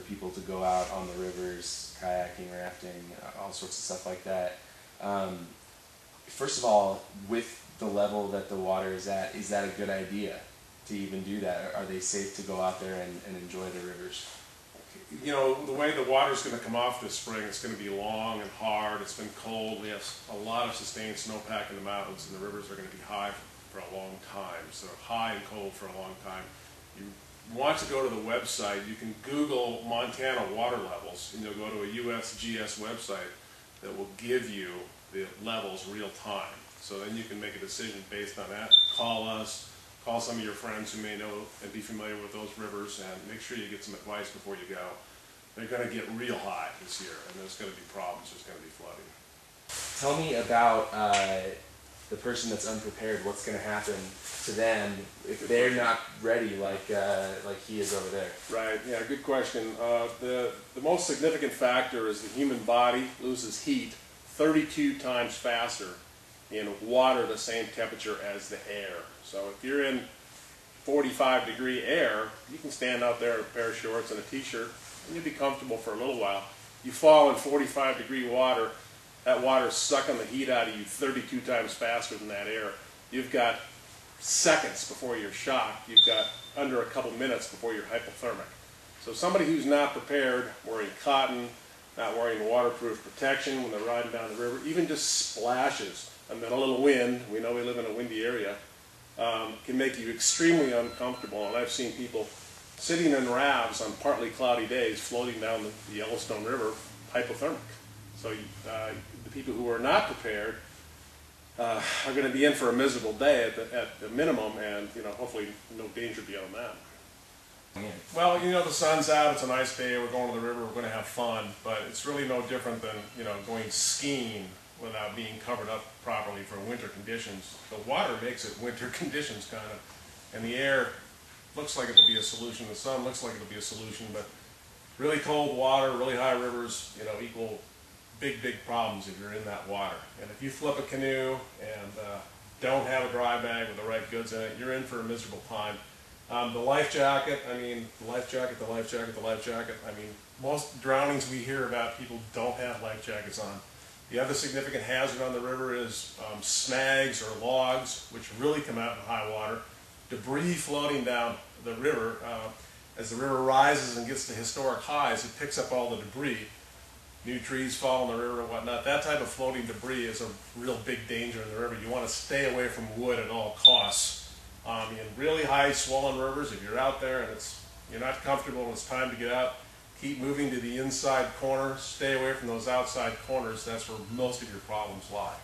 people to go out on the rivers, kayaking, rafting, all sorts of stuff like that. First of all, with the level that the water is at, is that a good idea to even do that? Are they safe to go out there and enjoy the rivers? You know, the way the water's going to come off this spring, it's going to be long and hard. It's been cold. We have a lot of sustained snowpack in the mountains, and the rivers are going to be high for a long time. So high and cold for a long time. You want to go to the website. You can Google Montana water levels, and you'll go to a USGS website that will give you the levels real time. So then you can make a decision based on that. Call us. Call some of your friends who may know and be familiar with those rivers, and make sure you get some advice before you go. They're going to get real high this year, and there's going to be problems. There's going to be flooding. Tell me about the person that's unprepared. What's going to happen to them if they're not ready like he is over there? Right. Yeah. Good question. The most significant factor is the human body loses heat 32 times faster in water the same temperature as the air. So if you're in 45-degree air, you can stand out there in a pair of shorts and a t-shirt and you'll be comfortable for a little while. You fall in 45-degree water, that water's sucking the heat out of you 32 times faster than that air. You've got seconds before you're shocked. You've got under a couple minutes before you're hypothermic. So somebody who's not prepared, wearing cotton, not wearing waterproof protection when they're riding down the river, even just splashes, and then a little wind, we know we live in a windy area, can make you extremely uncomfortable. And I've seen people sitting in rafts on partly cloudy days floating down the Yellowstone River hypothermic. So the people who are not prepared are going to be in for a miserable day at the minimum, and hopefully no danger beyond that. Well, the sun's out, it's a nice day, we're going to the river, we're going to have fun, but it's really no different than, going skiing without being covered up properly for winter conditions. The water makes it winter conditions, kind of, and the air looks like it'll be a solution, the sun looks like it'll be a solution, but really cold water, really high rivers, equal big problems if you're in that water. And if you flip a canoe and don't have a dry bag with the right goods in it, you're in for a miserable time. The life jacket, the life jacket. Most drownings we hear about, people don't have life jackets on. The other significant hazard on the river is snags or logs, which really come out in high water. Debris floating down the river. As the river rises and gets to historic highs, it picks up all the debris. New trees fall in the river and whatnot. That type of floating debris is a real big danger in the river. You want to stay away from wood at all costs. In really high swollen rivers, if you're out there and you're not comfortable and it's time to get out, keep moving to the inside corner, stay away from those outside corners. That's where most of your problems lie.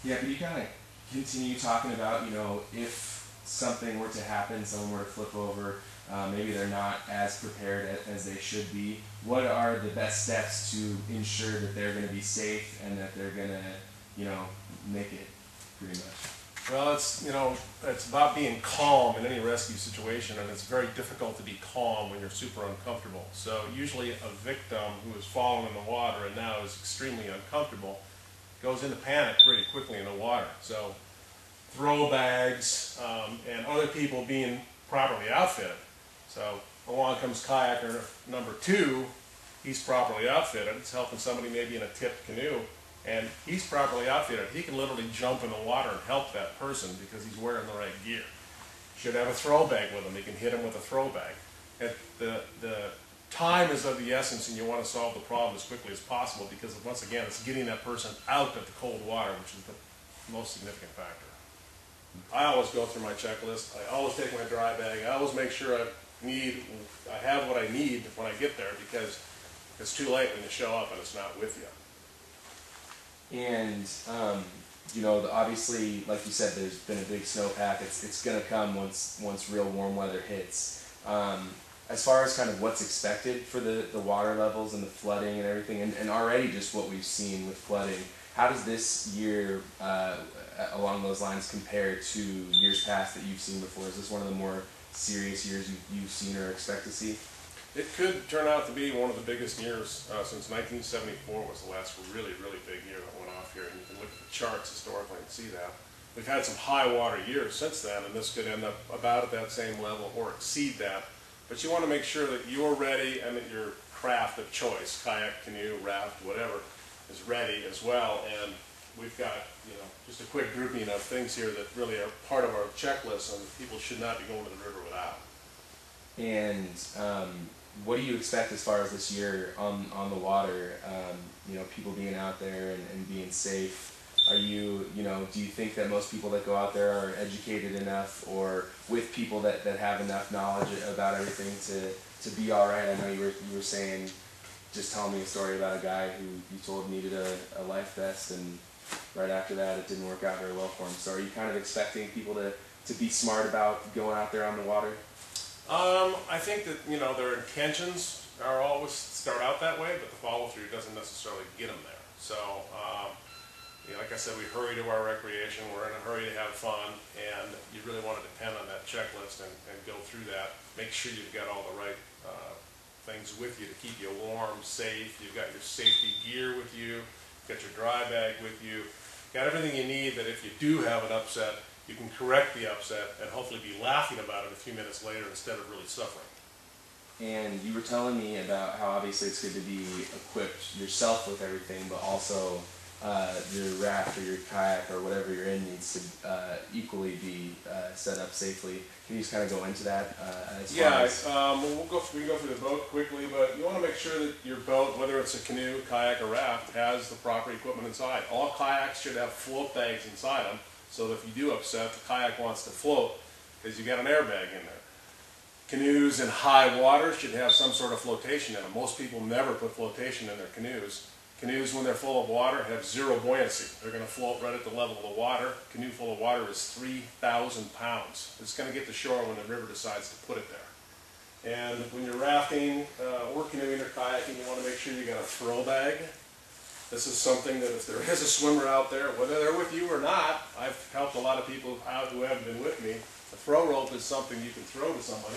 Yeah, but you kind of continue talking about, if something were to happen, someone were to flip over, maybe they're not as prepared as they should be. What are the best steps to ensure that they're going to be safe and that they're going to, make it pretty much? Well, it's about being calm in any rescue situation, and it's very difficult to be calm when you're super uncomfortable. So usually a victim who has fallen in the water and now is extremely uncomfortable goes into panic pretty quickly in the water. So throw bags and other people being properly outfitted. So along comes kayaker number 2. He's properly outfitted. It's helping somebody maybe in a tipped canoe. And he's properly outfitted. He can literally jump in the water and help that person because he's wearing the right gear. Should have a throw bag with him. He can hit him with a throw bag. The time is of the essence, and you want to solve the problem as quickly as possible because, once again, it's getting that person out of the cold water, which is the most significant factor. I always go through my checklist. I always take my dry bag. I always make sure I have what I need when I get there because it's too late when you show up and it's not with you. And, obviously, like you said, there's been a big snowpack. It's going to come once real warm weather hits. As far as kind of what's expected for the water levels and the flooding and everything, and already just what we've seen with flooding, how does this year, along those lines, compare to years past that you've seen before? Is this one of the more serious years you've seen or expect to see? It could turn out to be one of the biggest years since 1974 was the last really big year that went off here. And you can look at the charts historically and see that. We've had some high water years since then, and this could end up about at that same level or exceed that. But you want to make sure that you're ready and that your craft of choice, kayak, canoe, raft, whatever, is ready as well. And we've got, just a quick grouping of things here that really are part of our checklist, and people should not be going to the river without. And what do you expect as far as this year on the water? People being out there and being safe. Are you, do you think that most people that go out there are educated enough, or with people that have enough knowledge about everything to be all right? I know you were saying, just telling me a story about a guy who you told needed a life vest, and right after that it didn't work out very well for him. So are you kind of expecting people to be smart about going out there on the water? I think that, their intentions are always start out that way, but the follow-through doesn't necessarily get them there. So, like I said, we hurry to our recreation, we're in a hurry to have fun, and you really want to depend on that checklist and go through that. Make sure you've got all the right things with you to keep you warm, safe. You've got your safety gear with you, you've got your dry bag with you, got everything you need that if you do have an upset, you can correct the upset and hopefully be laughing about it a few minutes later instead of really suffering. And you were telling me about how obviously it's good to be equipped yourself with everything, but also your raft or your kayak or whatever you're in needs to equally be set up safely. Can you just kind of go into that? We can go through the boat quickly, but you want to make sure that your boat, whether it's a canoe, kayak, or raft, has the proper equipment inside. All kayaks should have float bags inside them, so that if you do upset, the kayak wants to float because you got an airbag in there. Canoes in high water should have some sort of flotation in them. Most people never put flotation in their canoes. Canoes, when they're full of water, have zero buoyancy. They're going to float right at the level of the water. A canoe full of water is 3,000 pounds. It's going to get to shore when the river decides to put it there. And when you're rafting or canoeing or kayaking, you want to make sure you got a throw bag. This is something that if there is a swimmer out there, whether they're with you or not, I've helped a lot of people out who haven't been with me. A throw rope is something you can throw to somebody,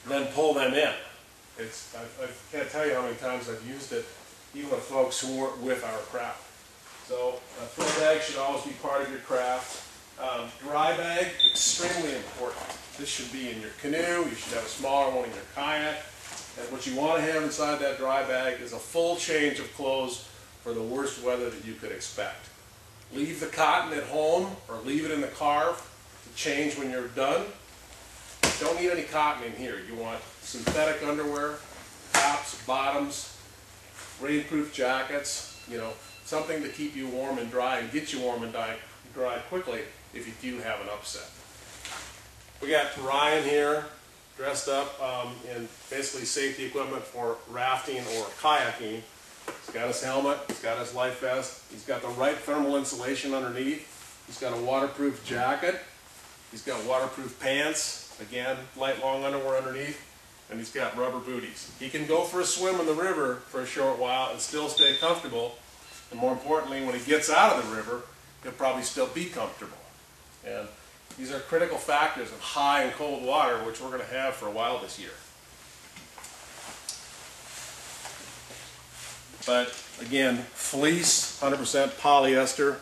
then pull them in. I can't tell you how many times I've used it, even with folks who weren't with our craft. So a throw bag should always be part of your craft. Dry bag, extremely important. This should be in your canoe. You should have a smaller one in your kayak. And what you want to have inside that dry bag is a full change of clothes for the worst weather that you could expect. Leave the cotton at home or leave it in the car to change when you're done. Don't need any cotton in here. You want synthetic underwear, tops, bottoms, rainproof jackets, something to keep you warm and dry and get you warm and dry quickly if you do have an upset. We got Ryan here dressed up in basically safety equipment for rafting or kayaking. He's got his helmet, he's got his life vest, he's got the right thermal insulation underneath, he's got a waterproof jacket, he's got waterproof pants, again, light long underwear underneath, and he's got rubber booties. He can go for a swim in the river for a short while and still stay comfortable, and more importantly, when he gets out of the river, he'll probably still be comfortable. And these are critical factors of high and cold water, which we're going to have for a while this year. But again, fleece, 100% polyester,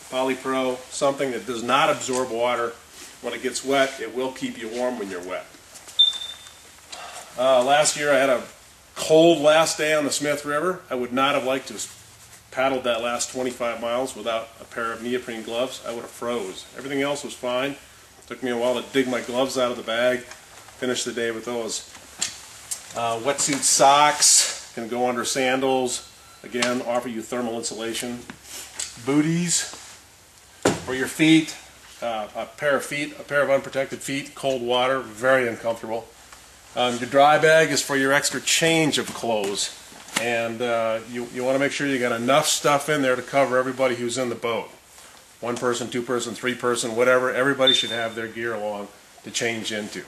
polypro, something that does not absorb water. When it gets wet, it will keep you warm when you're wet. Last year I had a cold last day on the Smith River. I would not have liked to have paddled that last 25 miles without a pair of neoprene gloves. I would have froze. Everything else was fine. It took me a while to dig my gloves out of the bag. Finish the day with those. Wetsuit socks can go under sandals. Again, offer you thermal insulation. Booties for your feet. A pair of unprotected feet, cold water, very uncomfortable. Your dry bag is for your extra change of clothes, and you want to make sure you got enough stuff in there to cover everybody who's in the boat. One person, two person, three person, whatever, everybody should have their gear along to change into.